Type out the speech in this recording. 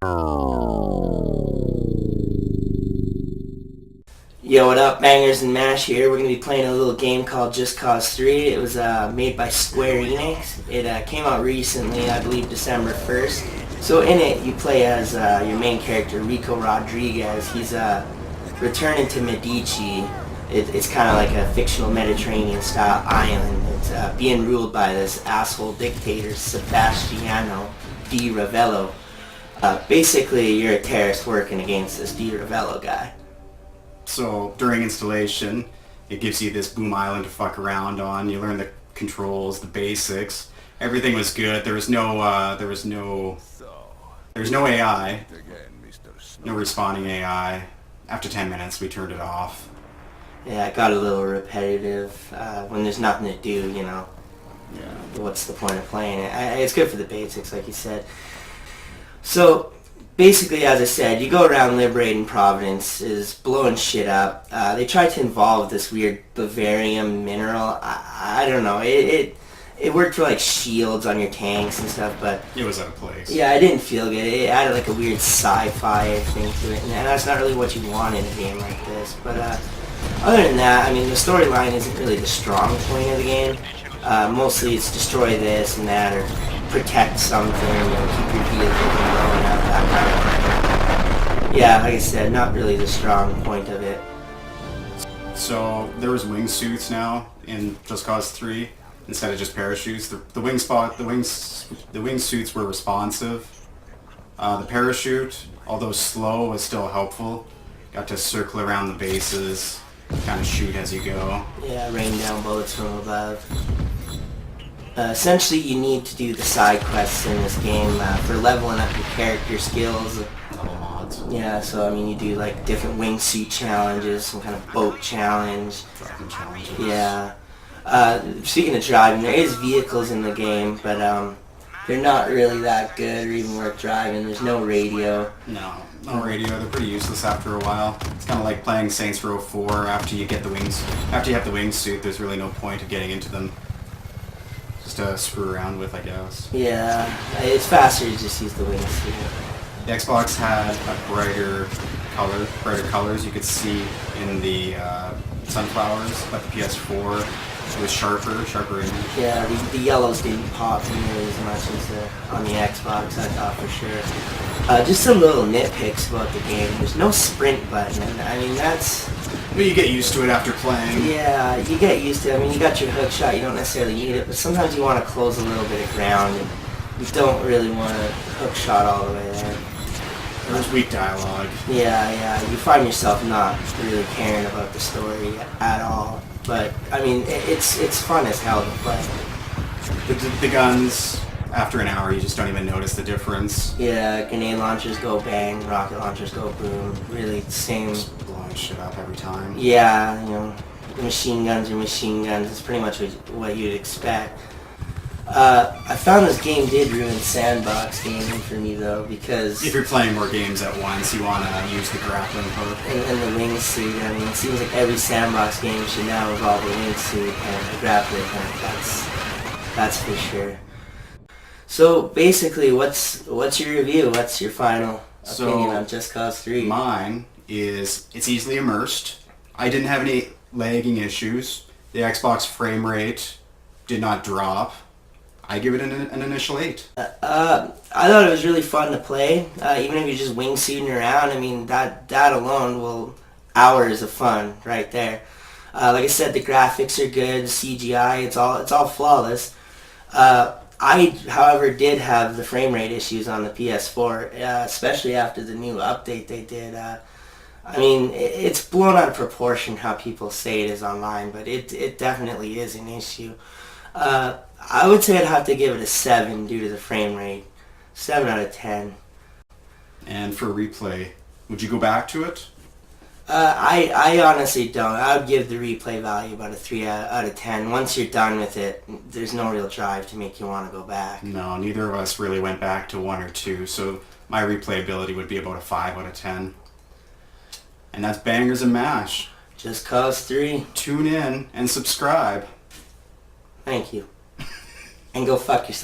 Yo, what up? Bangerz and Mash here. We're going to be playing a little game called Just Cause 3. It was made by Square Enix. It came out recently, I believe December 1st. So in it, you play as your main character, Rico Rodriguez. He's returning to Medici. It's kind of like a fictional Mediterranean-style island. It's being ruled by this asshole dictator, Sebastiano Di Ravello. Basically, you're a terrorist working against this Di Ravello guy. So during installation, it gives you this boom island to fuck around on. You learn the controls, the basics. Everything was good. There was no AI, no respawning AI. After 10 minutes, we turned it off. Yeah, it got a little repetitive. When there's nothing to do, you know. Yeah. What's the point of playing it? It's good for the basics, like you said. So, basically, as I said, you go around liberating Providence, is blowing shit up. They tried to involve this weird Bavarium mineral. I don't know. It worked for like shields on your tanks and stuff, but It was out of place. yeah, it didn't feel good. It added like a weird sci-fi thing to it, and that's not really what you want in a game like this. But other than that, I mean, the storyline isn't really the strong point of the game. Mostly it's destroy this and that, or protect something, keep your vehicle from blowing up, that kind of thing. Yeah, like I said, not really the strong point of it. So there was wingsuits now in Just Cause 3 instead of just parachutes. The wingsuits were responsive. The parachute, although slow, was still helpful. Got to circle around the bases, kind of shoot as you go. Yeah, rain down bullets from above. Essentially, you need to do the side quests in this game for leveling up your character skills. Level mods. Yeah, so I mean, you do like different wingsuit challenges, some kind of boat challenge. Driving challenges. Yeah. Speaking of driving, there is vehicles in the game, but they're not really that good or even worth driving. There's no radio. No radio. They're pretty useless after a while. It's kind of like playing Saints Row 4. After you have the wingsuit, there's really no point of getting into them. Just to screw around with, I guess. Yeah, it's faster to just use the wingsuit. The Xbox had a brighter colors you could see in the sunflowers, but the PS4 was sharper image. Yeah, the yellows didn't pop nearly as much as on the Xbox, I thought for sure. Just some little nitpicks about the game. There's no sprint button, and I mean, that's... But you get used to it after playing. Yeah, you get used to it. I mean, you got your hook shot, you don't necessarily need it, but sometimes you want to close a little bit of ground, and you don't really want to hook shot all the way there. There's weak dialogue. Yeah, you find yourself not really caring about the story at all. But, I mean, it's fun as hell to play. The guns, after an hour, you just don't even notice the difference. Yeah, grenade launchers go bang, rocket launchers go boom. Really, same. Just blowing shit up every time. Yeah, you know, machine guns are machine guns. It's pretty much what you'd expect. I found this game did ruin sandbox gaming for me though, because... If you're playing more games at once, you want to use the grappling hook. And the wingsuit, I mean, it seems like every sandbox game should now involve a wingsuit and a grappling hook. That's for sure. So basically, what's your review? What's your final opinion on Just Cause 3? Mine is, it's easily immersed. I didn't have any lagging issues. The Xbox frame rate did not drop. I give it an initial 8. I thought it was really fun to play. Even if you're just wingsuiting around, I mean, that alone will hours of fun right there. Like I said, the graphics are good, the CGI, it's all flawless. I, however, did have the frame rate issues on the PS4, especially after the new update they did. I mean, it's blown out of proportion how people say it is online, but it definitely is an issue. I would say I'd have to give it a 7 due to the frame rate. 7 out of 10. And for replay, would you go back to it? I honestly don't. I would give the replay value about a 3 out of 10. Once you're done with it, there's no real drive to make you want to go back. No, neither of us really went back to 1 or 2, so my replayability would be about a 5 out of 10. And that's Bangerz and Mash. Just Cause 3. Tune in and subscribe. Thank you. And go fuck yourself.